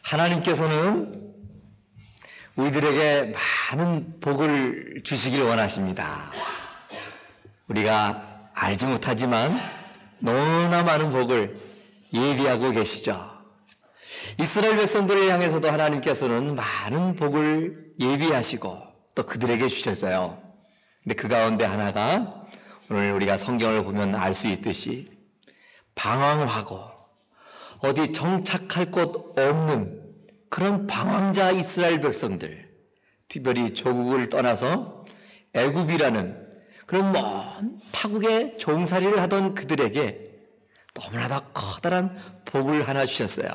하나님께서는 우리들에게 많은 복을 주시길 원하십니다. 우리가 알지 못하지만 너무나 많은 복을 예비하고 계시죠. 이스라엘 백성들을 향해서도 하나님께서는 많은 복을 예비하시고 또 그들에게 주셨어요. 근데 그 가운데 하나가 오늘 우리가 성경을 보면 알 수 있듯이 방황하고 어디 정착할 곳 없는 그런 방황자 이스라엘 백성들, 특별히 조국을 떠나서 애굽이라는 그런 먼 타국에 종살이를 하던 그들에게 너무나도 커다란 복을 하나 주셨어요.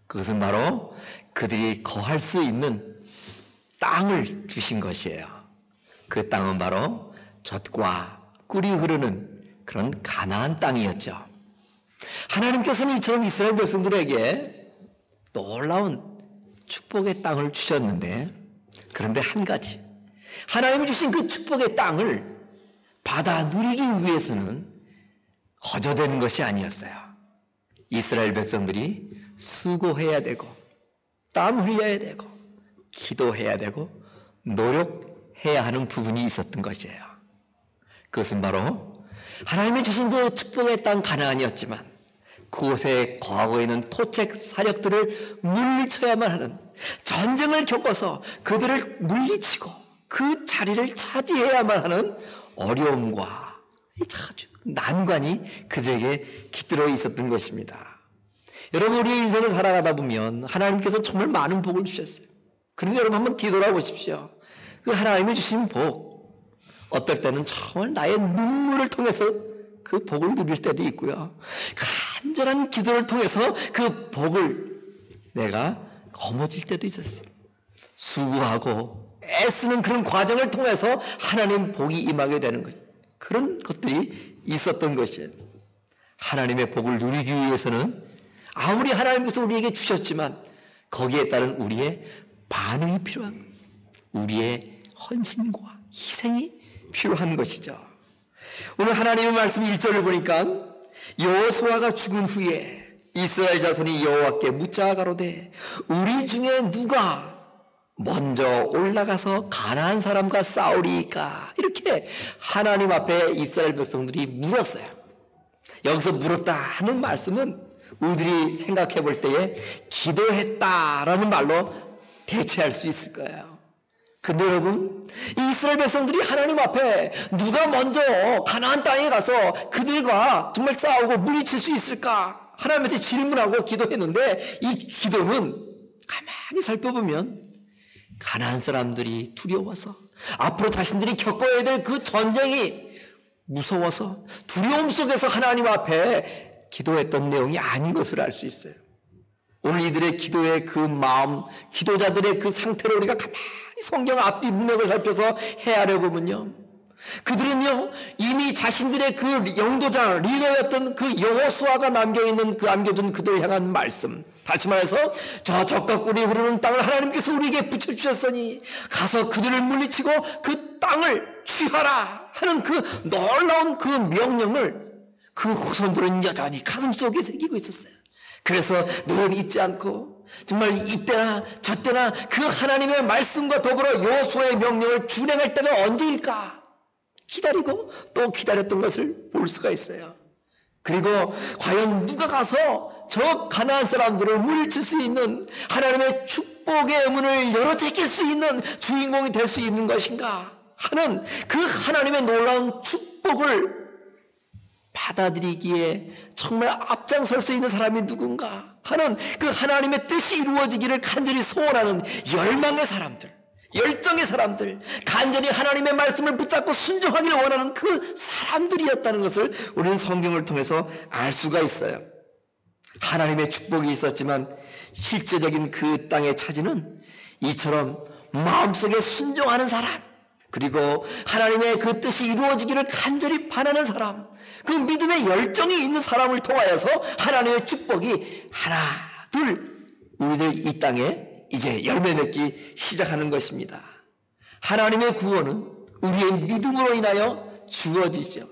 그것은 바로 그들이 거할 수 있는 땅을 주신 것이에요. 그 땅은 바로 젖과 꿀이 흐르는 그런 가나안 땅이었죠. 하나님께서는 이처럼 이스라엘 백성들에게 놀라운 축복의 땅을 주셨는데, 그런데 한 가지, 하나님이 주신 그 축복의 땅을 받아 누리기 위해서는 거저되는 것이 아니었어요. 이스라엘 백성들이 수고해야 되고 땀 흘려야 되고 기도해야 되고 노력해야 하는 부분이 있었던 것이에요. 그것은 바로 하나님이 주신 그 축복의 땅 가나안이었지만 그곳에 거하고 있는 토책 사력들을 물리쳐야만 하는, 전쟁을 겪어서 그들을 물리치고 그 자리를 차지해야만 하는 어려움과 아주 난관이 그들에게 깃들어 있었던 것입니다. 여러분, 우리의 인생을 살아가다 보면 하나님께서 정말 많은 복을 주셨어요. 그런데 여러분 한번 뒤돌아보십시오. 그 하나님이 주신 복, 어떨 때는 정말 나의 눈물을 통해서 그 복을 누릴 때도 있고요, 간절한 기도를 통해서 그 복을 내가 거머쥘 때도 있었어요. 수고하고 애쓰는 그런 과정을 통해서 하나님 복이 임하게 되는 것, 그런 것들이 있었던 것이에요. 하나님의 복을 누리기 위해서는 아무리 하나님께서 우리에게 주셨지만 거기에 따른 우리의 반응이 필요한 거예요. 우리의 헌신과 희생이 필요한 것이죠. 오늘 하나님의 말씀 1절을 보니까 여호수아가 죽은 후에 이스라엘 자손이 여호와께 묻자 가로되 우리 중에 누가 먼저 올라가서 가나안 사람과 싸우리이까, 이렇게 하나님 앞에 이스라엘 백성들이 물었어요. 여기서 물었다 하는 말씀은 우리들이 생각해 볼 때에 기도했다라는 말로 대체할 수 있을 거예요. 근데 여러분, 이스라엘 백성들이 하나님 앞에 누가 먼저 가나안 땅에 가서 그들과 정말 싸우고 물리칠 수 있을까 하나님한테 질문하고 기도했는데, 이 기도는 가만히 살펴보면 가나안 사람들이 두려워서 앞으로 자신들이 겪어야 될 그 전쟁이 무서워서 두려움 속에서 하나님 앞에 기도했던 내용이 아닌 것을 알 수 있어요. 오늘 이들의 기도의 그 마음, 기도자들의 그 상태를 우리가 가만히 성경 앞뒤 문맥을 살펴서 헤아려 보면요, 그들은요 이미 자신들의 그 영도자 리더였던 그 여호수아가 남겨준 그들을 향한 말씀, 다시 말해서 저 젖과 꿀이 흐르는 땅을 하나님께서 우리에게 붙여주셨으니 가서 그들을 물리치고 그 땅을 취하라 하는 그 놀라운 그 명령을 그 후손들은 여전히 가슴속에 새기고 있었어요. 그래서 늘 잊지 않고 정말 이때나 저때나 그 하나님의 말씀과 더불어 여호수아의 명령을 준행할 때가 언제일까 기다리고 또 기다렸던 것을 볼 수가 있어요. 그리고 과연 누가 가서 저 가나안 사람들을 물리칠 수 있는, 하나님의 축복의 문을 열어 제낄 수 있는 주인공이 될 수 있는 것인가 하는 그 하나님의 놀라운 축복을 받아들이기에 정말 앞장설 수 있는 사람이 누군가 하는 그 하나님의 뜻이 이루어지기를 간절히 소원하는 열망의 사람들, 열정의 사람들, 간절히 하나님의 말씀을 붙잡고 순종하기를 원하는 그 사람들이었다는 것을 우리는 성경을 통해서 알 수가 있어요. 하나님의 축복이 있었지만 실제적인 그 땅의 차지는 이처럼 마음속에 순종하는 사람, 그리고 하나님의 그 뜻이 이루어지기를 간절히 바라는 사람, 그 믿음의 열정이 있는 사람을 통하여서 하나님의 축복이 하나 둘 우리들 이 땅에 이제 열매 맺기 시작하는 것입니다. 하나님의 구원은 우리의 믿음으로 인하여 주어지죠.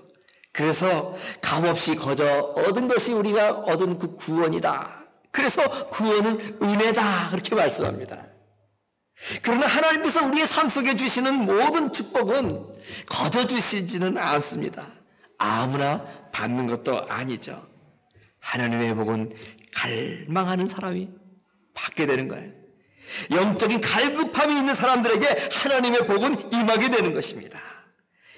그래서 값없이 거저 얻은 것이 우리가 얻은 그 구원이다. 그래서 구원은 은혜다 그렇게 말씀합니다. 그러나 하나님께서 우리의 삶 속에 주시는 모든 축복은 거저 주시지는 않습니다. 아무나 받는 것도 아니죠. 하나님의 복은 갈망하는 사람이 받게 되는 거예요. 영적인 갈급함이 있는 사람들에게 하나님의 복은 임하게 되는 것입니다.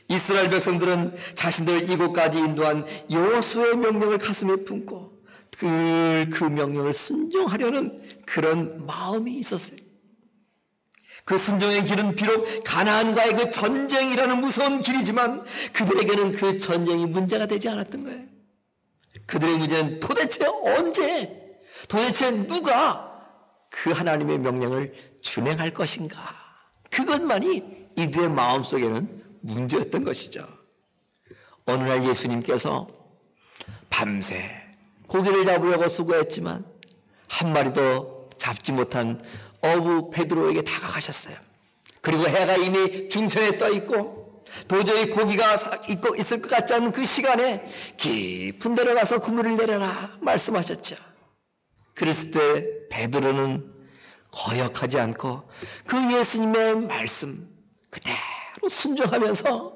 이스라엘 백성들은 자신들 이곳까지 인도한 여호수아의 명령을 가슴에 품고 그 명령을 순종하려는 그런 마음이 있었어요. 그 순종의 길은 비록 가나안과의 그 전쟁이라는 무서운 길이지만 그들에게는 그 전쟁이 문제가 되지 않았던 거예요. 그들의 문제는 도대체 언제, 도대체 누가 그 하나님의 명령을 준행할 것인가, 그것만이 이들의 마음속에는 문제였던 것이죠. 어느 날 예수님께서 밤새 고기를 잡으려고 수고했지만 한 마리도 잡지 못한 어부 베드로에게 다가가셨어요. 그리고 해가 이미 중천에 떠 있고 도저히 고기가 있을 것 같지 않은 그 시간에 깊은 데로 가서 그물을 내려라 말씀하셨죠. 그랬을 때 베드로는 거역하지 않고 그 예수님의 말씀 그대로 순종하면서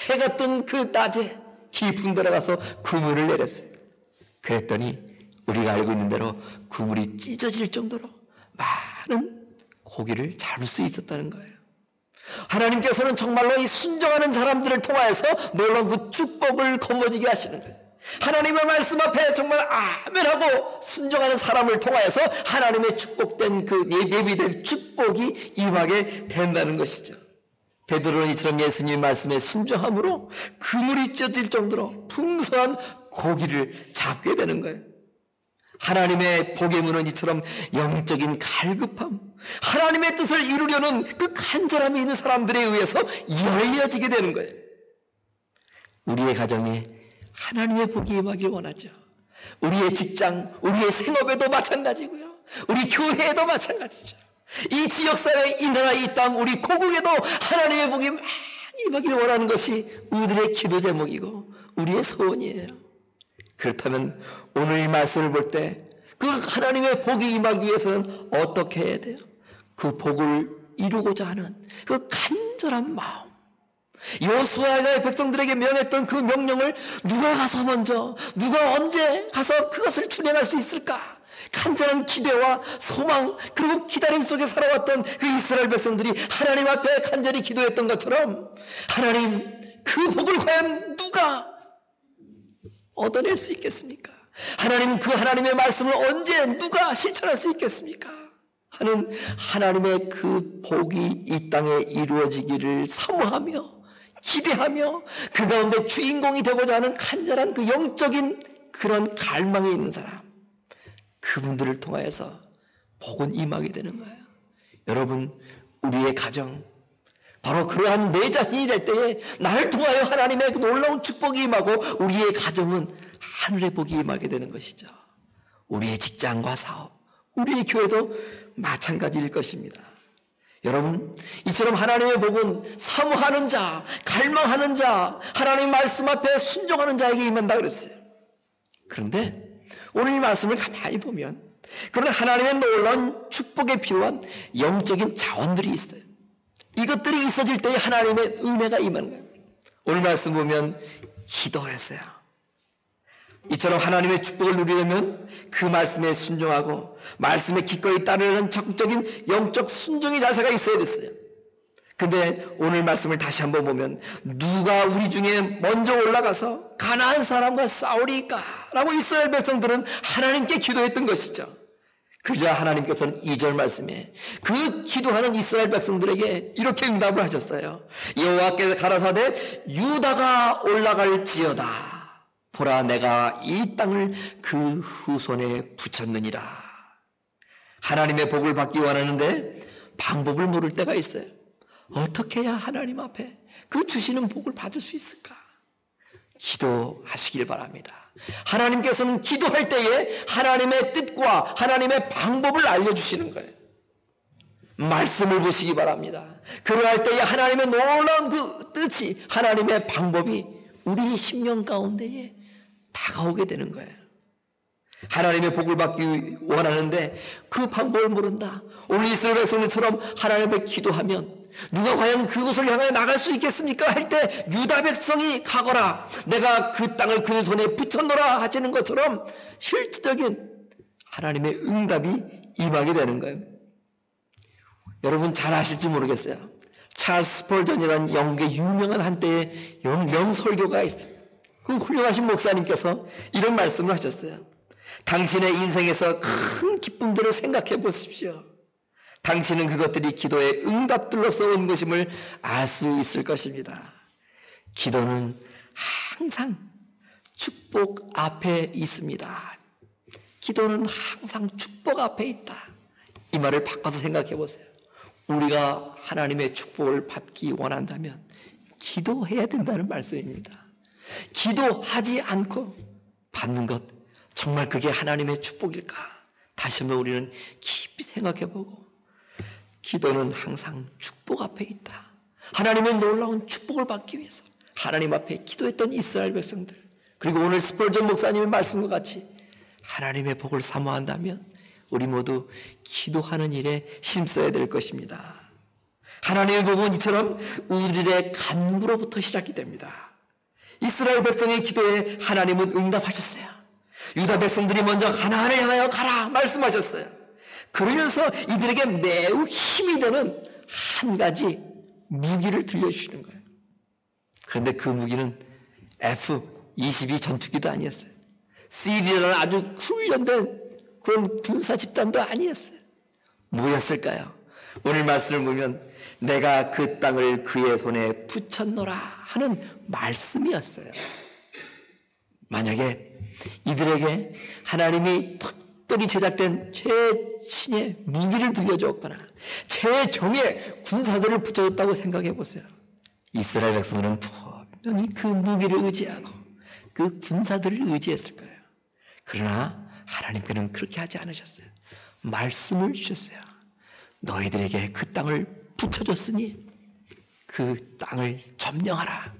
해가 뜬 그 낮에 깊은 데로 가서 그물을 내렸어요. 그랬더니 우리가 알고 있는 대로 그물이 찢어질 정도로 많은 고기를 잡을 수 있었다는 거예요. 하나님께서는 정말로 이 순종하는 사람들을 통하여서 놀라운 그 축복을 거머쥐게 하시는 거예요. 하나님의 말씀 앞에 정말 아멘하고 순종하는 사람을 통하여서 하나님의 축복된 그 예비된 축복이 임하게 된다는 것이죠. 베드로는 이처럼 예수님의 말씀에 순종함으로 그물이 찢어질 정도로 풍성한 고기를 잡게 되는 거예요. 하나님의 복의 문은 이처럼 영적인 갈급함, 하나님의 뜻을 이루려는 그 간절함이 있는 사람들에 의해서 열려지게 되는 거예요. 우리의 가정에 하나님의 복이 임하길 원하죠. 우리의 직장, 우리의 생업에도 마찬가지고요. 우리 교회에도 마찬가지죠. 이 지역사회, 이 나라, 이 땅, 우리 고국에도 하나님의 복이 많이 임하길 원하는 것이 우리들의 기도 제목이고 우리의 소원이에요. 그렇다면 오늘 이 말씀을 볼 때 그 하나님의 복이 임하기 위해서는 어떻게 해야 돼요? 그 복을 이루고자 하는 그 간절한 마음, 여호수아가 백성들에게 명했던 그 명령을 누가 가서 먼저, 누가 언제 가서 그것을 준행할 수 있을까? 간절한 기대와 소망, 그리고 기다림 속에 살아왔던 그 이스라엘 백성들이 하나님 앞에 간절히 기도했던 것처럼 하나님, 그 복을 과연 누가 얻어낼 수 있겠습니까? 하나님, 그 하나님의 말씀을 언제 누가 실천할 수 있겠습니까? 하는 하나님의 그 복이 이 땅에 이루어지기를 사모하며 기대하며 그 가운데 주인공이 되고자 하는 간절한 그 영적인 그런 갈망이 있는 사람, 그분들을 통하여서 복은 임하게 되는 거예요. 여러분, 우리의 가정, 바로 그러한 내 자신이 될 때에 나를 통하여 하나님의 그 놀라운 축복이 임하고 우리의 가정은 하늘의 복이 임하게 되는 것이죠. 우리의 직장과 사업, 우리의 교회도 마찬가지일 것입니다. 여러분, 이처럼 하나님의 복은 사모하는 자, 갈망하는 자, 하나님의 말씀 앞에 순종하는 자에게 임한다 그랬어요. 그런데 오늘 이 말씀을 가만히 보면 그런 하나님의 놀라운 축복에 필요한 영적인 자원들이 있어요. 이것들이 있어질 때에 하나님의 은혜가 임하는 거예요. 오늘 말씀 보면 기도했어요. 이처럼 하나님의 축복을 누리려면 그 말씀에 순종하고 말씀에 기꺼이 따르는 적극적인 영적 순종의 자세가 있어야 됐어요. 근데 오늘 말씀을 다시 한번 보면 누가 우리 중에 먼저 올라가서 가나안 사람과 싸우리까? 라고 이스라엘 백성들은 하나님께 기도했던 것이죠. 그러자 하나님께서는 2절 말씀에 그 기도하는 이스라엘 백성들에게 이렇게 응답을 하셨어요. 여호와께서 가라사대 유다가 올라갈지어다. 보라, 내가 이 땅을 그 후손에 붙였느니라. 하나님의 복을 받기 원하는데 방법을 모를 때가 있어요. 어떻게 해야 하나님 앞에 그 주시는 복을 받을 수 있을까? 기도하시길 바랍니다. 하나님께서는 기도할 때에 하나님의 뜻과 하나님의 방법을 알려주시는 거예요. 말씀을 보시기 바랍니다. 그러할 때에 하나님의 놀라운 그 뜻이, 하나님의 방법이 우리 심령 가운데에 다가오게 되는 거예요. 하나님의 복을 받기 원하는데 그 방법을 모른다. 오늘 이스라엘 백성들처럼 하나님 앞에 기도하면 누가 과연 그곳을 향해 나갈 수 있겠습니까? 할 때 유다 백성이 가거라, 내가 그 땅을 그 손에 붙였노라 하시는 것처럼 실질적인 하나님의 응답이 임하게 되는 거예요. 여러분 잘 아실지 모르겠어요. 찰스 스펄전이라는 영국의 유명한 한때의 명설교가 있어요. 그 훌륭하신 목사님께서 이런 말씀을 하셨어요. 당신의 인생에서 큰 기쁨들을 생각해 보십시오. 당신은 그것들이 기도의 응답들로서 온 것임을 알 수 있을 것입니다. 기도는 항상 축복 앞에 있습니다. 기도는 항상 축복 앞에 있다. 이 말을 바꿔서 생각해 보세요. 우리가 하나님의 축복을 받기 원한다면 기도해야 된다는 말씀입니다. 기도하지 않고 받는 것, 정말 그게 하나님의 축복일까? 다시 한번 우리는 깊이 생각해 보고, 기도는 항상 축복 앞에 있다. 하나님의 놀라운 축복을 받기 위해서 하나님 앞에 기도했던 이스라엘 백성들, 그리고 오늘 스펄전 목사님의 말씀과 같이 하나님의 복을 사모한다면 우리 모두 기도하는 일에 힘써야 될 것입니다. 하나님의 복은 이처럼 우리의 간구로부터 시작이 됩니다. 이스라엘 백성의 기도에 하나님은 응답하셨어요. 유다 백성들이 먼저 가나안을 향하여 가라 말씀하셨어요. 그러면서 이들에게 매우 힘이 되는 한 가지 무기를 들려주시는 거예요. 그런데 그 무기는 F-22 전투기도 아니었어요. 시리아라는 아주 훈련된 그런 군사 집단도 아니었어요. 뭐였을까요? 오늘 말씀을 보면 내가 그 땅을 그의 손에 붙였노라 하는 말씀이었어요. 만약에 이들에게 하나님이 특별히 제작된 최신의 무기를 들려주었거나 최정의 군사들을 붙여줬다고 생각해 보세요. 이스라엘 백성들은 분명히 그 무기를 의지하고 그 군사들을 의지했을 거예요. 그러나 하나님께는 그렇게 하지 않으셨어요. 말씀을 주셨어요. 너희들에게 그 땅을 붙여줬으니 그 땅을 점령하라.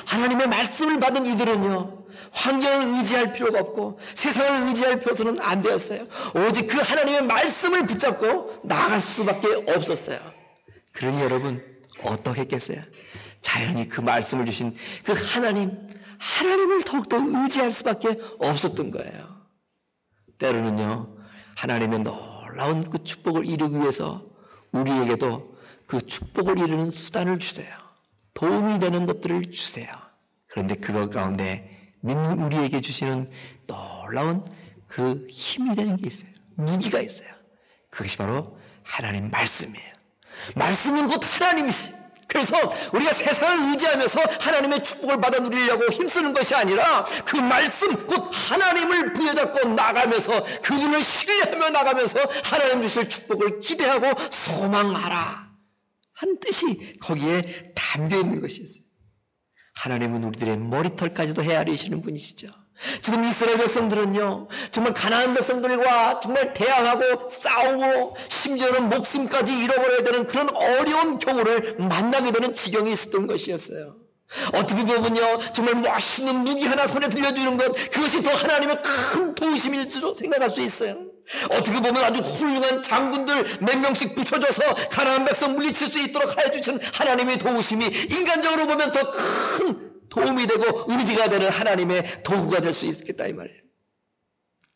하나님의 말씀을 받은 이들은요, 환경을 의지할 필요가 없고 세상을 의지할 필요는 안 되었어요. 오직 그 하나님의 말씀을 붙잡고 나아갈 수밖에 없었어요. 그러니 여러분 어떻게 했겠어요? 자연히 그 말씀을 주신 그 하나님을 더욱더 의지할 수밖에 없었던 거예요. 때로는요, 하나님의 놀라운 그 축복을 이루기 위해서 우리에게도 그 축복을 이루는 수단을 주세요. 도움이 되는 것들을 주세요. 그런데 그것 가운데 믿는 우리에게 주시는 놀라운 그 힘이 되는 게 있어요. 무기가 있어요. 그것이 바로 하나님 말씀이에요. 말씀은 곧 하나님이시. 그래서 우리가 세상을 의지하면서 하나님의 축복을 받아 누리려고 힘쓰는 것이 아니라 그 말씀, 곧 하나님을 부여잡고 나가면서 그분을 신뢰하며 나가면서 하나님 주실 축복을 기대하고 소망하라 한 뜻이 거기에 담겨 있는 것이 있어요. 하나님은 우리들의 머리털까지도 헤아리시는 분이시죠. 지금 이스라엘 백성들은요, 정말 가나안 백성들과 정말 대항하고 싸우고 심지어는 목숨까지 잃어버려야 되는 그런 어려운 경우를 만나게 되는 지경이 있었던 것이었어요. 어떻게 보면요, 정말 멋있는 무기 하나 손에 들려주는 것, 그것이 더 하나님의 큰 도우심일 줄 생각할 수 있어요. 어떻게 보면 아주 훌륭한 장군들 몇 명씩 붙여줘서 가나안 백성 물리칠 수 있도록 하여 주신 하나님의 도우심이 인간적으로 보면 더 큰 도움이 되고 의지가 되는 하나님의 도구가 될 수 있겠다 이 말이에요.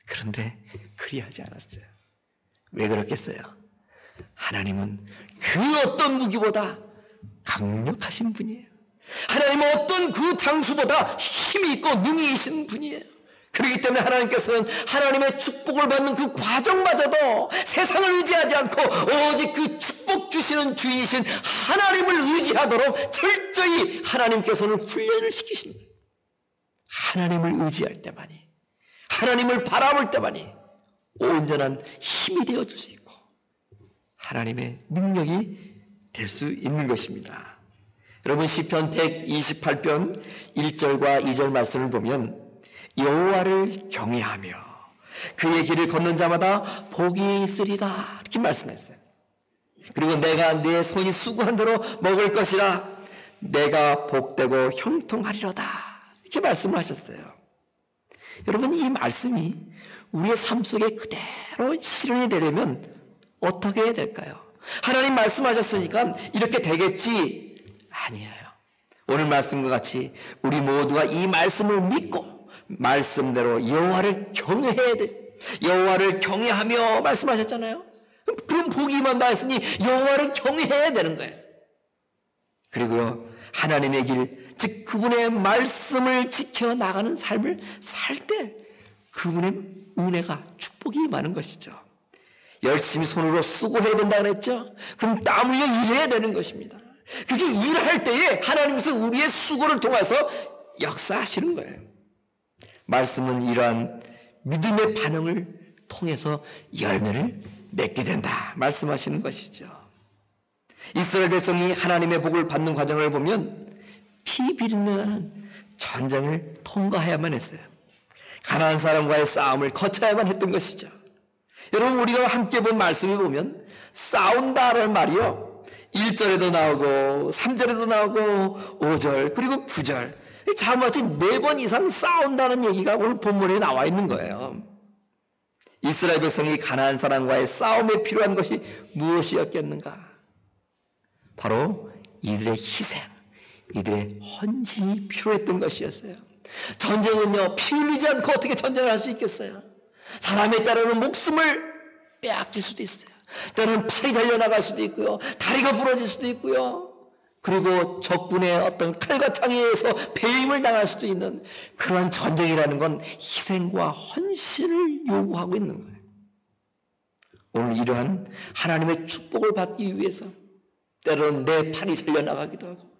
그런데 그리하지 않았어요. 왜 그렇겠어요? 하나님은 그 어떤 무기보다 강력하신 분이에요. 하나님은 어떤 그 장수보다 힘이 있고 능히 있는 분이에요. 그렇기 때문에 하나님께서는 하나님의 축복을 받는 그 과정마저도 세상을 의지하지 않고 오직 그 축복 주시는 주인이신 하나님을 의지하도록 철저히 하나님께서는 훈련을 시키신 거예요. 하나님을 의지할 때만이, 하나님을 바라볼 때만이 온전한 힘이 되어줄 수 있고 하나님의 능력이 될 수 있는 것입니다. 여러분 시편 128편 1절과 2절 말씀을 보면 여호와를 경외하며 그의 길을 걷는 자마다 복이 있으리라 이렇게 말씀했어요. 그리고 내가 내 손이 수고한 대로 먹을 것이라 내가 복되고 형통하리로다 이렇게 말씀을 하셨어요. 여러분, 이 말씀이 우리의 삶 속에 그대로 실현이 되려면 어떻게 해야 될까요? 하나님 말씀하셨으니까 이렇게 되겠지? 아니에요. 오늘 말씀과 같이 우리 모두가 이 말씀을 믿고 말씀대로 여호와를 경외해야 돼. 여호와를 경외하며 말씀하셨잖아요. 그럼 복이 임한다 했으니 여호와를 경외해야 되는 거예요. 그리고요, 하나님의 길, 즉 그분의 말씀을 지켜나가는 삶을 살 때 그분의 은혜가, 축복이 임하는 것이죠. 열심히 손으로 수고해야 된다 그랬죠? 그럼 땀 흘려 일해야 되는 것입니다. 그렇게 일할 때에 하나님께서 우리의 수고를 통해서 역사하시는 거예요. 말씀은 이러한 믿음의 반응을 통해서 열매를 맺게 된다 말씀하시는 것이죠. 이스라엘 백성이 하나님의 복을 받는 과정을 보면 피 비린내나는 전쟁을 통과해야만 했어요. 가나안 사람과의 싸움을 거쳐야만 했던 것이죠. 여러분, 우리가 함께 본 말씀을 보면 싸운다라는 말이요, 1절에도 나오고 3절에도 나오고 5절 그리고 9절 자그마치 4번 이상 싸운다는 얘기가 오늘 본문에 나와 있는 거예요. 이스라엘 백성이 가나안 사람과의 싸움에 필요한 것이 무엇이었겠는가? 바로 이들의 희생, 이들의 헌신이 필요했던 것이었어요. 전쟁은요, 피 흘리지 않고 어떻게 전쟁을 할 수 있겠어요? 사람에 따르는 목숨을 빼앗길 수도 있어요. 때로는 팔이 잘려나갈 수도 있고요, 다리가 부러질 수도 있고요, 그리고 적군의 어떤 칼과 창에 의해서 배임을 당할 수도 있는 그러한 전쟁이라는 건 희생과 헌신을 요구하고 있는 거예요. 오늘 이러한 하나님의 축복을 받기 위해서 때로는 내 팔이 잘려나가기도 하고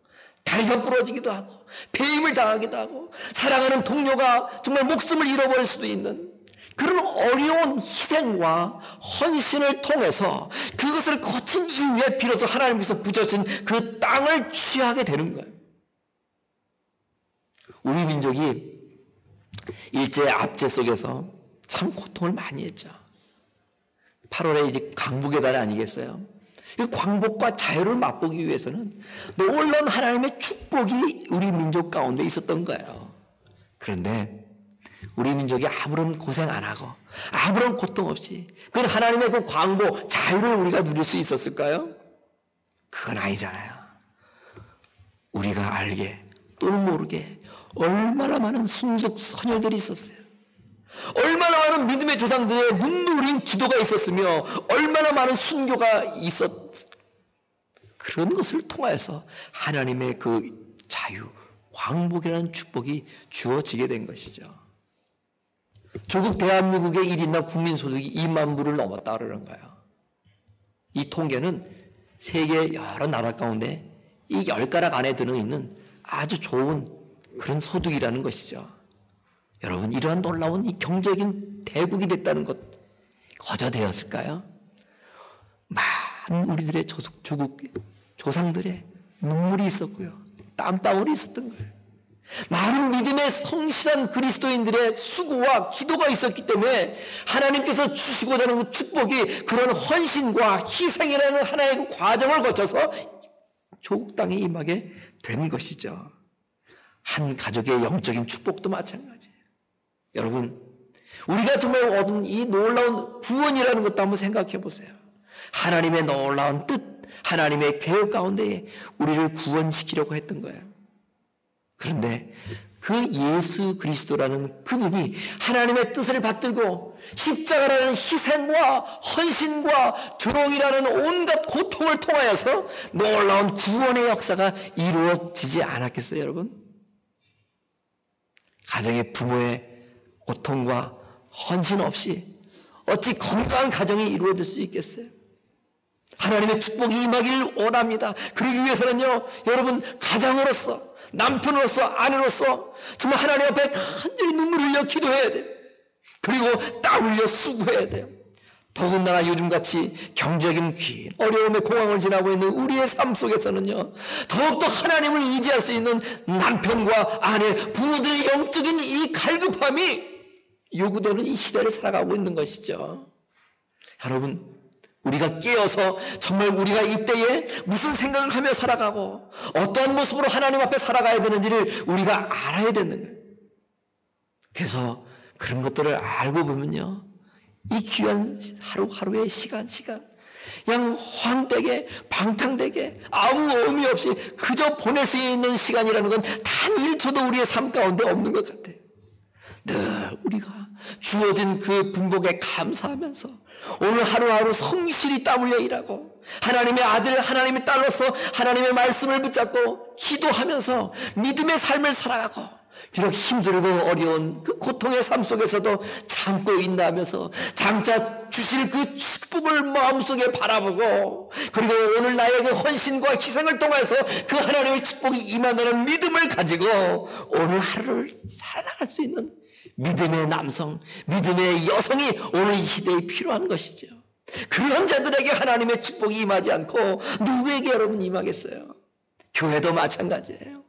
다리가 부러지기도 하고 배임을 당하기도 하고 사랑하는 동료가 정말 목숨을 잃어버릴 수도 있는 그런 어려운 희생과 헌신을 통해서 그것을 거친 이후에 비로소 하나님께서 부여주신 그 땅을 취하게 되는 거예요. 우리 민족이 일제 압제 속에서 참 고통을 많이 했죠. 8월에 이제 광복의 달 아니겠어요? 이 광복과 자유를 맛보기 위해서는 놀라운 하나님의 축복이 우리 민족 가운데 있었던 거예요. 그런데 우리 민족이 아무런 고생 안 하고 아무런 고통 없이 그 하나님의 그 광복, 자유를 우리가 누릴 수 있었을까요? 그건 아니잖아요. 우리가 알게 또는 모르게 얼마나 많은 순국 선열들이 있었어요. 얼마나 많은 믿음의 조상들의 눈물 흘린 기도가 있었으며 얼마나 많은 순교가 있었. 그런 것을 통하여서 하나님의 그 자유, 광복이라는 축복이 주어지게 된 것이죠. 조국 대한민국의 1인당 국민소득이 2만 불을 넘었다 그러는 거예요. 이 통계는 세계 여러 나라 가운데 이 10가락 안에 들어있는 아주 좋은 그런 소득이라는 것이죠. 여러분, 이러한 놀라운 이 경제적인 대국이 됐다는 것 거저되었을까요? 많은 우리들의 조국 조상들의 눈물이 있었고요, 땀방울이 있었던 거예요. 많은 믿음의 성실한 그리스도인들의 수고와 기도가 있었기 때문에 하나님께서 주시고자 하는 그 축복이 그런 헌신과 희생이라는 하나의 그 과정을 거쳐서 조국 땅에 임하게 된 것이죠. 한 가족의 영적인 축복도 마찬가지예요. 여러분, 우리가 정말 얻은 이 놀라운 구원이라는 것도 한번 생각해 보세요. 하나님의 놀라운 뜻, 하나님의 계획 가운데 우리를 구원시키려고 했던 거예요. 그런데 그 예수 그리스도라는 그분이 하나님의 뜻을 받들고 십자가라는 희생과 헌신과 조롱이라는 온갖 고통을 통하여서 놀라운 구원의 역사가 이루어지지 않았겠어요, 여러분? 가정의 부모의 고통과 헌신 없이 어찌 건강한 가정이 이루어질 수 있겠어요? 하나님의 축복이 임하기를 원합니다. 그러기 위해서는요, 여러분, 가장으로서, 남편으로서, 아내로서 정말 하나님 앞에 간절히 눈물 흘려 기도해야 돼요. 그리고 땀 흘려 수고해야 돼요. 더군다나 요즘같이 경제적인 긴 어려움의 공황을 지나고 있는 우리의 삶 속에서는요, 더욱더 하나님을 의지할 수 있는 남편과 아내, 부모들의 영적인 이 갈급함이 요구되는 이 시대를 살아가고 있는 것이죠. 여러분, 우리가 깨어서 정말 우리가 이때에 무슨 생각을 하며 살아가고 어떠한 모습으로 하나님 앞에 살아가야 되는지를 우리가 알아야 되는 거예요. 그래서 그런 것들을 알고 보면요, 이 귀한 하루하루의 시간 그냥 황되게 방탕되게 아무 의미 없이 그저 보낼 수 있는 시간이라는 건 단 1초도 우리의 삶 가운데 없는 것 같아요. 늘 우리가 주어진 그 분복에 감사하면서 오늘 하루하루 성실히 땀 흘려 일하고 하나님의 아들 하나님의 딸로서 하나님의 말씀을 붙잡고 기도하면서 믿음의 삶을 살아가고, 비록 힘들고 어려운 그 고통의 삶 속에서도 참고 인내하면서 장차 주실 그 축복을 마음속에 바라보고, 그리고 오늘 나의 그 헌신과 희생을 통해서 그 하나님의 축복이 임한다는 믿음을 가지고 오늘 하루를 살아나갈 수 있는 믿음의 남성, 믿음의 여성이 오늘 이 시대에 필요한 것이죠. 그런 자들에게 하나님의 축복이 임하지 않고 누구에게 여러분 임하겠어요? 교회도 마찬가지예요.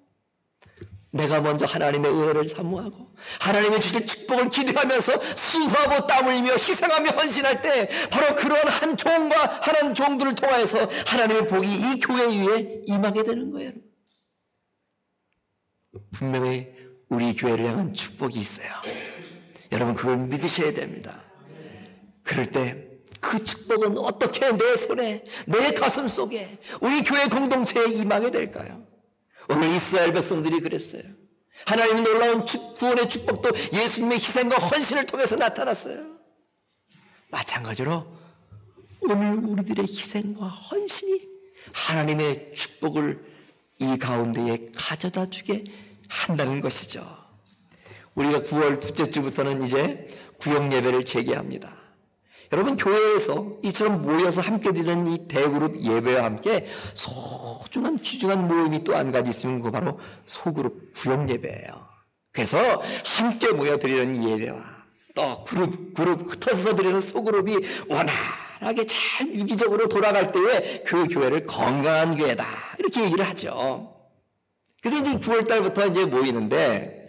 내가 먼저 하나님의 은혜를 사모하고 하나님의 주실 축복을 기대하면서 수고하고 땀 흘리며 희생하며 헌신할 때 바로 그런 한 종과 한 종들을 통하여서 하나님의 복이 이 교회 위에 임하게 되는 거예요. 분명히 우리 교회를 향한 축복이 있어요. 여러분 그걸 믿으셔야 됩니다. 그럴 때 그 축복은 어떻게 내 손에, 내 가슴 속에, 우리 교회 공동체에 임하게 될까요? 오늘 이스라엘 백성들이 그랬어요. 하나님의 놀라운 구원의 축복도 예수님의 희생과 헌신을 통해서 나타났어요. 마찬가지로 오늘 우리들의 희생과 헌신이 하나님의 축복을 이 가운데에 가져다 주게 한다는 것이죠. 우리가 9월 둘째 주부터는 이제 구역 예배를 재개합니다. 여러분 교회에서 이처럼 모여서 함께 드리는 이 대그룹 예배와 함께 소중한 귀중한 모임이 또 한 가지 있으면 그거 바로 소그룹 구역 예배예요. 그래서 함께 모여 드리는 예배와 또 그룹 흩어서 드리는 소그룹이 원활하게 잘 유기적으로 돌아갈 때에 그 교회를 건강한 교회다 이렇게 얘기를 하죠. 그래서 이제 9월 달부터 이제 모이는데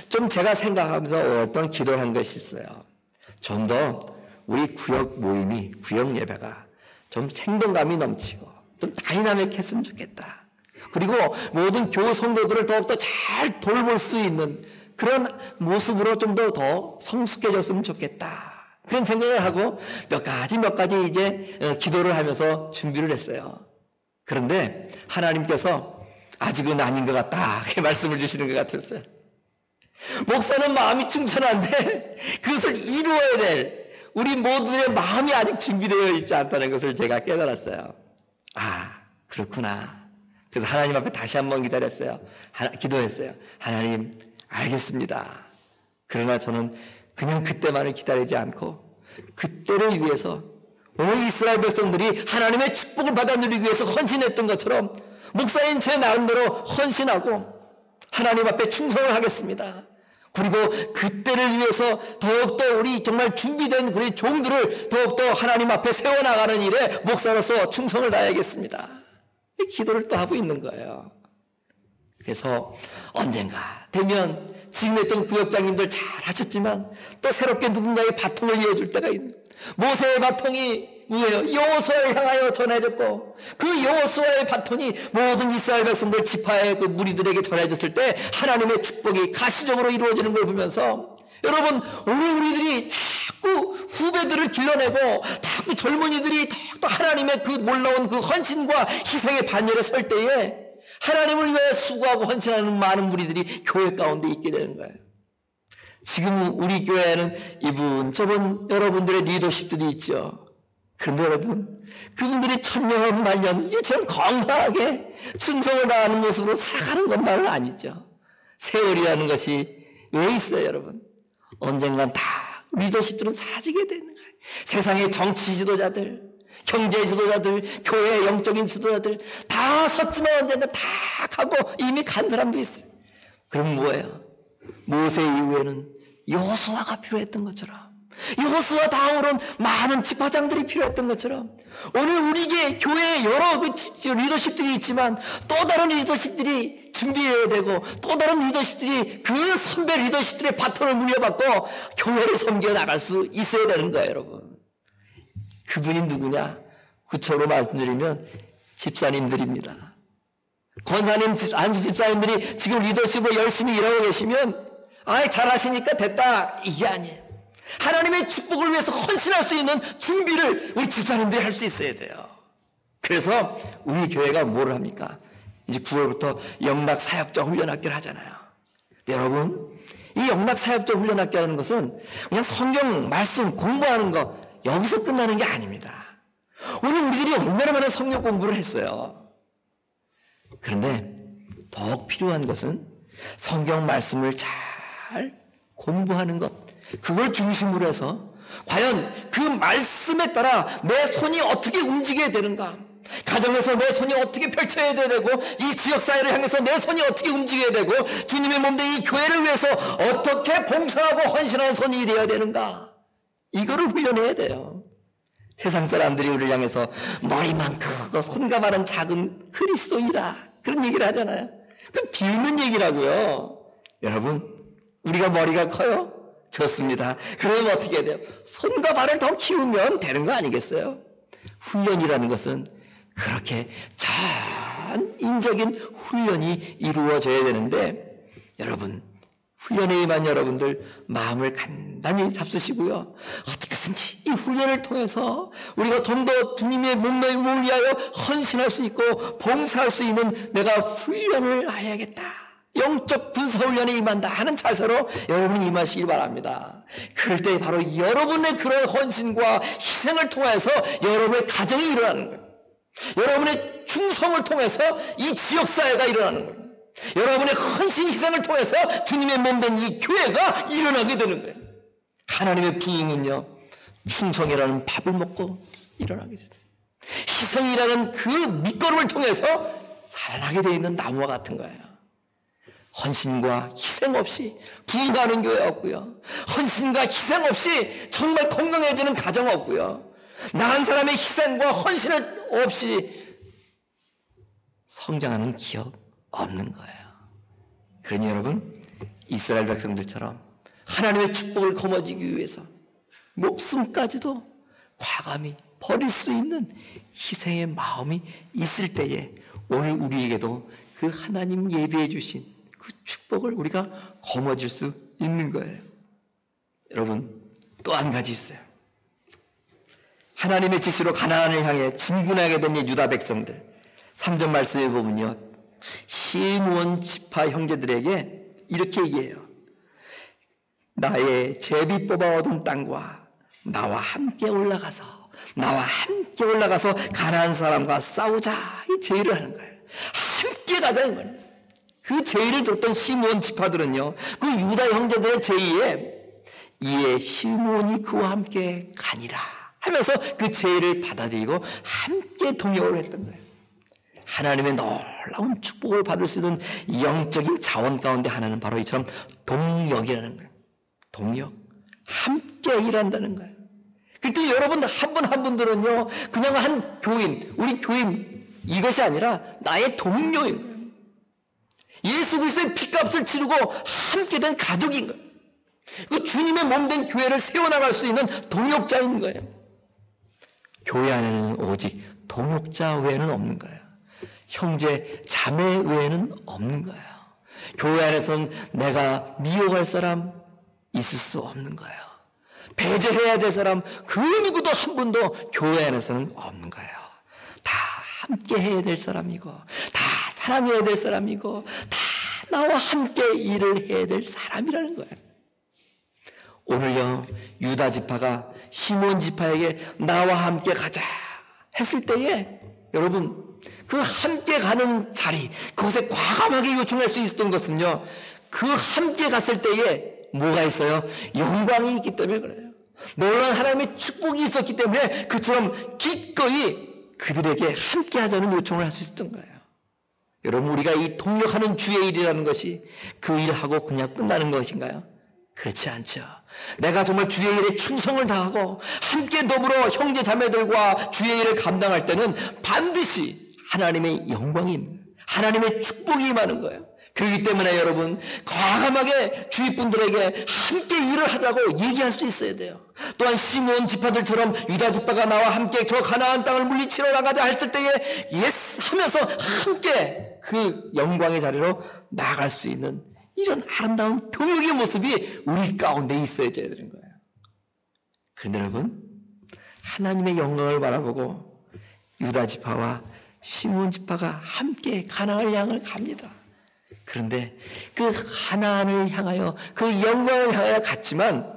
좀 제가 생각하면서 어떤 기도를 한 것이 있어요. 좀 더 우리 구역 모임이, 구역 예배가 좀 생동감이 넘치고 좀 다이나믹했으면 좋겠다. 그리고 모든 교회 성도들을 더욱더 잘 돌볼 수 있는 그런 모습으로 좀 더 성숙해졌으면 좋겠다. 그런 생각을 하고 몇 가지 이제 기도를 하면서 준비를 했어요. 그런데 하나님께서 아직은 아닌 것 같다. 그렇게 말씀을 주시는 것 같았어요. 목사는 마음이 충천한데 그것을 이루어야 될 우리 모두의 마음이 아직 준비되어 있지 않다는 것을 제가 깨달았어요. 아, 그렇구나. 그래서 하나님 앞에 다시 한번 기도했어요. 하나님, 알겠습니다. 그러나 저는 그냥 그때만을 기다리지 않고 그때를 위해서 오늘 이스라엘 백성들이 하나님의 축복을 받아 누리기 위해서 헌신했던 것처럼 목사인 제 나름대로 헌신하고 하나님 앞에 충성을 하겠습니다. 그리고 그때를 위해서 더욱더 우리 정말 준비된 우리 종들을 더욱더 하나님 앞에 세워나가는 일에 목사로서 충성을 다해야겠습니다. 기도를 또 하고 있는 거예요. 그래서 언젠가 되면 지금 했던 구역장님들 잘 하셨지만 또 새롭게 누군가의 바통을 이어줄 때가 있는, 모세의 바통이 뭐예요? 여호수아를 향하여 전해졌고 그 여호수아의 바통이 모든 이스라엘 백성들 지파의 그 무리들에게 전해졌을 때 하나님의 축복이 가시적으로 이루어지는 걸 보면서 여러분, 오늘 우리들이 자꾸 후배들을 길러내고 자꾸 젊은이들이 또 하나님의 그 놀라운 그 헌신과 희생의 반열에 설 때에 하나님을 위해 수고하고 헌신하는 많은 무리들이 교회 가운데 있게 되는 거예요. 지금 우리 교회에는 이분 저분 여러분들의 리더십들이 있죠. 그런데 여러분, 그분들이 천년 만년 이처럼 건강하게 충성을 다하는 모습으로 살아가는 것만은 아니죠. 세월이라는 것이 왜 있어요, 여러분? 언젠간 다 리더십들은 사라지게 되는 거예요. 세상의 정치 지도자들, 경제 지도자들, 교회의 영적인 지도자들 다 섰지만 언젠가 다 가고 이미 간 사람도 있어요. 그럼 뭐예요? 모세 이후에는 여호수아가 필요했던 것처럼, 여호수아 다음으로는 많은 지파장들이 필요했던 것처럼 오늘 우리에게 교회에 여러 그 리더십들이 있지만 또 다른 리더십들이 준비해야 되고 또 다른 리더십들이 그 선배 리더십들의 바톤을 물려받고 교회를 섬겨 나갈 수 있어야 되는 거예요, 여러분. 그분이 누구냐? 구체적으로 말씀드리면 집사님들입니다. 권사님, 안수 집사님들이 지금 리더십으로 열심히 일하고 계시면 아이, 잘하시니까 됐다, 이게 아니에요. 하나님의 축복을 위해서 헌신할 수 있는 준비를 우리 집사님들이 할 수 있어야 돼요. 그래서 우리 교회가 뭘 합니까? 이제 9월부터 영락 사역자 훈련학교를 하잖아요. 여러분, 이 영락 사역자 훈련학교 하는 것은 그냥 성경 말씀 공부하는 거 여기서 끝나는 게 아닙니다. 오늘 우리들이 얼마나 많은 성경 공부를 했어요. 그런데 더욱 필요한 것은 성경 말씀을 잘 공부하는 것, 그걸 중심으로 해서 과연 그 말씀에 따라 내 손이 어떻게 움직여야 되는가, 가정에서 내 손이 어떻게 펼쳐야 되고, 이 지역사회를 향해서 내 손이 어떻게 움직여야 되고, 주님의 몸된 이 교회를 위해서 어떻게 봉사하고 헌신하는 손이 되어야 되는가, 이거를 훈련해야 돼요. 세상 사람들이 우리를 향해서 머리만 크고 손가 많은 작은 그리스도이라 그런 얘기를 하잖아요. 그 비웃는 얘기라고요. 여러분, 우리가 머리가 커요? 좋습니다. 그러면 어떻게 해야 돼요? 손과 발을 더 키우면 되는 거 아니겠어요? 훈련이라는 것은 그렇게 전인적인 훈련이 이루어져야 되는데, 여러분, 훈련에 임한 여러분들 마음을 간단히 잡수시고요. 어떻게든지 이 훈련을 통해서 우리가 좀 더 주님의 몸을 위하여 헌신할 수 있고 봉사할 수 있는 내가 훈련을 해야겠다, 영적 군사훈련에 임한다 하는 자세로 여러분이 임하시길 바랍니다. 그럴 때 바로 여러분의 그런 헌신과 희생을 통해서 여러분의 가정이 일어나는 거예요. 여러분의 충성을 통해서 이 지역사회가 일어나는 거예요. 여러분의 헌신 희생을 통해서 주님의 몸된 이 교회가 일어나게 되는 거예요. 하나님의 부흥은요, 충성이라는 밥을 먹고 일어나게 돼요. 희생이라는 그 밑거름을 통해서 살아나게 되어 있는 나무와 같은 거예요. 헌신과 희생 없이 부흥하는 교회 없고요, 헌신과 희생 없이 정말 건강해지는 가정 없고요, 나 한 사람의 희생과 헌신을 없이 성장하는 기업 없는 거예요. 그러니 여러분, 이스라엘 백성들처럼 하나님의 축복을 거머쥐기 위해서 목숨까지도 과감히 버릴 수 있는 희생의 마음이 있을 때에 오늘 우리에게도 그 하나님 예비해 주신 그 축복을 우리가 거머쥘 수 있는 거예요. 여러분, 또 한 가지 있어요. 하나님의 지시로 가나안을 향해 진군하게 된 유다 백성들, 3절 말씀에 보면요, 시므온 지파 형제들에게 이렇게 얘기해요. 나의 제비 뽑아 얻은 땅과 나와 함께 올라가서 가나안 사람과 싸우자, 이 제의를 하는 거예요. 함께 가자는 거예요. 그 제의를 들었던 시므온 지파들은요, 그 유다 형제들의 제의에 이에 시므온이 그와 함께 가니라 하면서 그 제의를 받아들이고 함께 동역을 했던 거예요. 하나님의 놀라운 축복을 받을 수 있는 영적인 자원 가운데 하나는 바로 이처럼 동역이라는 거예요. 동역, 함께 일한다는 거예요. 그때 여러분 한 분 한 분들은요, 그냥 한 교인, 우리 교인 이것이 아니라 나의 동료인 거예요. 예수 그리스도의 피값을 치르고 함께 된 가족인 거예요. 그 주님의 몸된 교회를 세워나갈 수 있는 동역자인 거예요. 교회 안에는 오직 동역자 외에는 없는 거예요. 형제, 자매 외에는 없는 거예요. 교회 안에서는 내가 미워할 사람 있을 수 없는 거예요. 배제해야 될 사람 그 누구도 한 분도 교회 안에서는 없는 거예요. 다 함께 해야 될 사람이고, 다 사랑해야 될 사람이고, 다 나와 함께 일을 해야 될 사람이라는 거예요. 오늘요, 유다 지파가 시몬 지파에게 나와 함께 가자 했을 때에 여러분, 그 함께 가는 자리, 그곳에 과감하게 요청할 수 있었던 것은요, 그 함께 갔을 때에 뭐가 있어요? 영광이 있기 때문에 그래요. 놀라운 하나님의 축복이 있었기 때문에 그처럼 기꺼이 그들에게 함께 하자는 요청을 할 수 있었던 거예요. 여러분, 우리가 이 동역하는 주의 일이라는 것이 그 일하고 그냥 끝나는 것인가요? 그렇지 않죠. 내가 정말 주의 일에 충성을 다하고 함께 더불어 형제 자매들과 주의 일을 감당할 때는 반드시 하나님의 영광이 있는 거예요. 하나님의 축복이 임하는 거예요. 그렇기 때문에 여러분, 과감하게 주위 분들에게 함께 일을 하자고 얘기할 수 있어야 돼요. 또한 시므온 지파들처럼 유다 지파가 나와 함께 저 가나안 땅을 물리치러 나가자 했을 때에 예스 하면서 함께 그 영광의 자리로 나갈 수 있는 이런 아름다운 동역의 모습이 우리 가운데 있어야져야 되는 거예요. 그런데 여러분, 하나님의 영광을 바라보고 유다 지파와 시몬 지파가 함께 가나안을 향해 갑니다. 그런데 그 가나안을 향하여 그 영광을 향하여 갔지만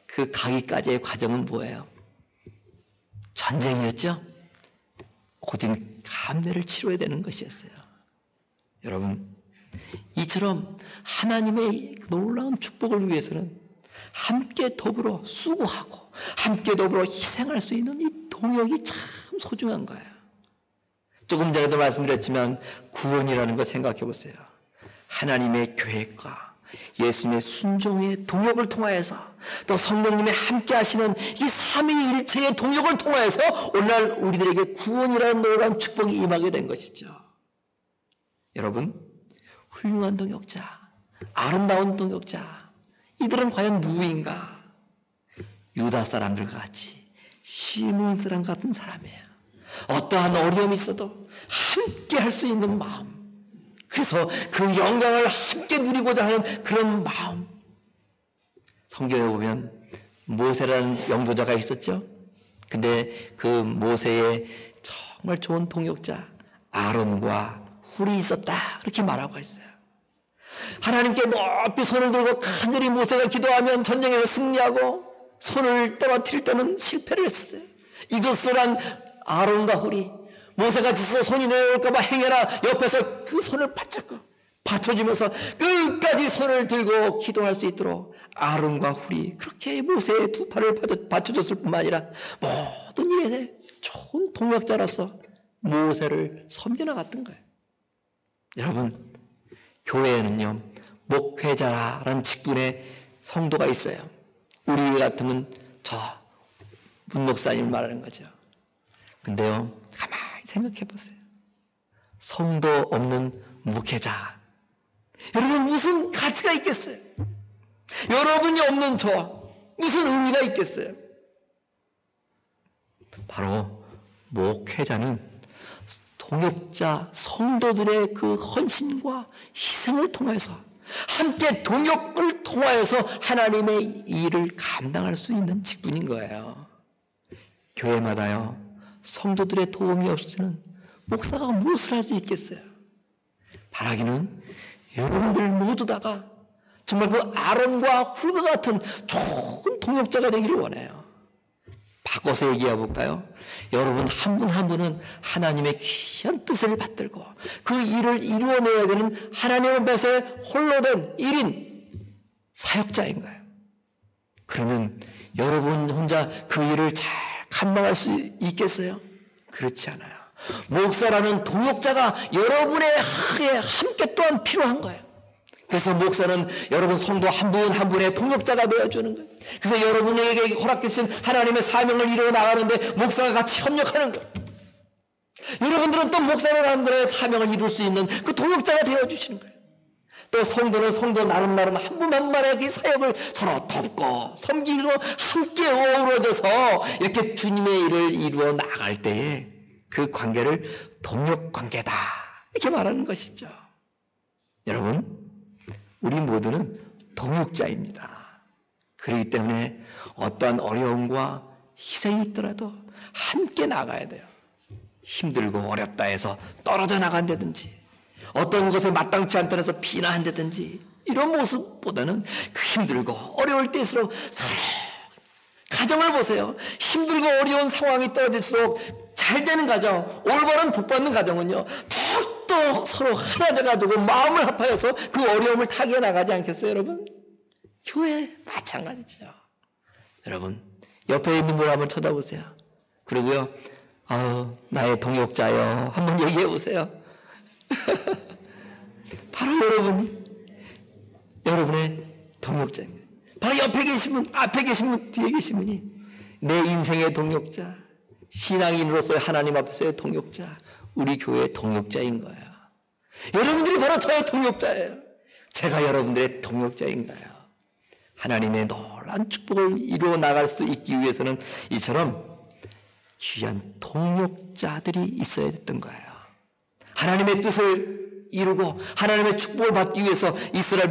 그 가기까지의 과정은 뭐예요? 전쟁이었죠? 고진 감내를 치러야 되는 것이었어요. 여러분, 이처럼 하나님의 놀라운 축복을 위해서는 함께 더불어 수고하고 함께 더불어 희생할 수 있는 이 동역이 참 소중한 거예요. 조금 전에도 말씀드렸지만 구원이라는 거 생각해 보세요. 하나님의 계획과 예수님의 순종의 동역을 통하여서 또 성령님의 함께 하시는 이 삼위일체의 동역을 통하여서 오늘날 우리들에게 구원이라는 놀라운 축복이 임하게 된 것이죠. 여러분, 훌륭한 동역자, 아름다운 동역자, 이들은 과연 누구인가? 유다 사람들과 같이 시몬 사람 같은 사람이에요. 어떠한 어려움이 있어도 함께 할 수 있는 마음, 그래서 그 영광을 함께 누리고자 하는 그런 마음. 성경에 보면 모세라는 영도자가 있었죠. 근데 그 모세의 정말 좋은 동역자 아론과 훌이 있었다, 그렇게 말하고 있어요. 하나님께 높이 손을 들고 간절히 모세가 기도하면 전쟁에서 승리하고 손을 떨어뜨릴 때는 실패를 했어요. 이것을 한 아론과 훌이 모세가 지서 손이 내려올까봐 행해라 옆에서 그 손을 바짝 받쳐주면서 끝까지 손을 들고 기도할 수 있도록 아론과 훌이 그렇게 모세의 두 팔을 받쳐줬을 뿐만 아니라 모든 일에 좋은 동역자로서 모세를 섬겨나갔던 거예요. 여러분, 교회에는요 목회자라는 직분의 성도가 있어요. 우리 같으면 저 문목사님 말하는 거죠. 근데요, 가만히 생각해 보세요. 성도 없는 목회자, 여러분 무슨 가치가 있겠어요? 여러분이 없는 저 무슨 의미가 있겠어요? 바로 목회자는 동역자 성도들의 그 헌신과 희생을 통해서 함께 동역을 통하여서 하나님의 일을 감당할 수 있는 직분인 거예요. 교회마다요 성도들의 도움이 없어서는 목사가 무엇을 할 수 있겠어요? 바라기는 여러분들 모두 다가 정말 그 아론과 훌과 같은 좋은 동역자가 되기를 원해요. 바꿔서 얘기해 볼까요? 여러분 한 분 한 분은 하나님의 귀한 뜻을 받들고 그 일을 이루어내야 되는 하나님 앞에서 홀로 된 1인 사역자인 거예요. 그러면 여러분 혼자 그 일을 잘 감당할 수 있겠어요? 그렇지 않아요. 목사라는 동역자가 여러분의 하에 함께 또한 필요한 거예요. 그래서 목사는 여러분 성도 한 분 한 분의 동역자가 되어주는 거예요. 그래서 여러분에게 허락되신 하나님의 사명을 이루어 나가는데 목사가 같이 협력하는 거예요. 여러분들은 또 목사라는 사명을 이룰 수 있는 그 동역자가 되어주시는 거예요. 또 성도는 성도 나름 한 분 한 분의 그 사역을 서로 돕고 섬기고 함께 어우러져서 이렇게 주님의 일을 이루어 나갈 때에 그 관계를 동역 관계다 이렇게 말하는 것이죠. 여러분, 우리 모두는 동역자입니다. 그렇기 때문에 어떠한 어려움과 희생이 있더라도 함께 나가야 돼요. 힘들고 어렵다 해서 떨어져 나간다든지 어떤 것에 마땅치 않다 해서 비난한다든지 이런 모습보다는 그 힘들고 어려울 때일수록 서로 가정을 보세요. 힘들고 어려운 상황이 떨어질수록 잘 되는 가정, 올바른 복받는 가정은요 더욱더 서로 하나 돼가지고 마음을 합하여서 그 어려움을 타개 나가지 않겠어요, 여러분? 교회 마찬가지죠. 여러분, 옆에 있는 분 한번 쳐다보세요. 그리고요, 나의 동역자요 한번 얘기해 보세요. 바로 여러분의 동역자입니다. 바로 옆에 계신 분, 앞에 계신 분, 뒤에 계신 분이 내 인생의 동역자, 신앙인으로서 하나님 앞에서의 동역자, 우리 교회의 동역자인 거예요. 여러분들이 바로 저의 동역자예요. 제가 여러분들의 동역자인 거예요. 하나님의 놀라운 축복을 이루어 나갈 수 있기 위해서는 이처럼 귀한 동역자들이 있어야 됐던 거예요. 하나님의 뜻을 이루고 하나님의 축복을 받기 위해서 이스라엘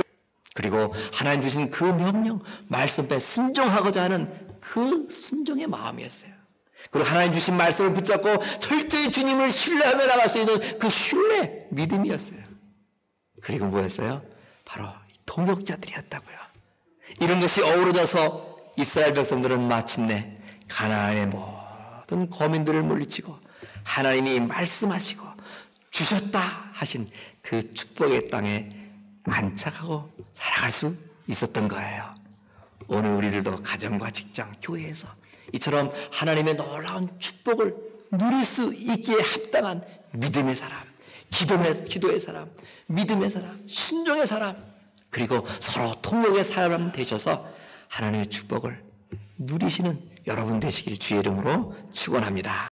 그리고 하나님 주신 그 명령, 말씀에 순종하고자 하는 그 순종의 마음이었어요. 그리고 하나님 주신 말씀을 붙잡고 철저히 주님을 신뢰하며 나갈 수 있는 그 신뢰, 믿음이었어요. 그리고 뭐였어요? 바로 동역자들이었다고요. 이런 것이 어우러져서 이스라엘 백성들은 마침내 가나안의 모든 거민들을 물리치고 하나님이 말씀하시고 주셨다 하신 그 축복의 땅에 안착하고 살아갈 수 있었던 거예요. 오늘 우리들도 가정과 직장, 교회에서 이처럼 하나님의 놀라운 축복을 누릴 수 있기에 합당한 믿음의 사람, 기도의 사람, 믿음의 사람, 순종의 사람, 그리고 서로 통역의 사람 되셔서 하나님의 축복을 누리시는 여러분 되시길 주의 이름으로 축원합니다.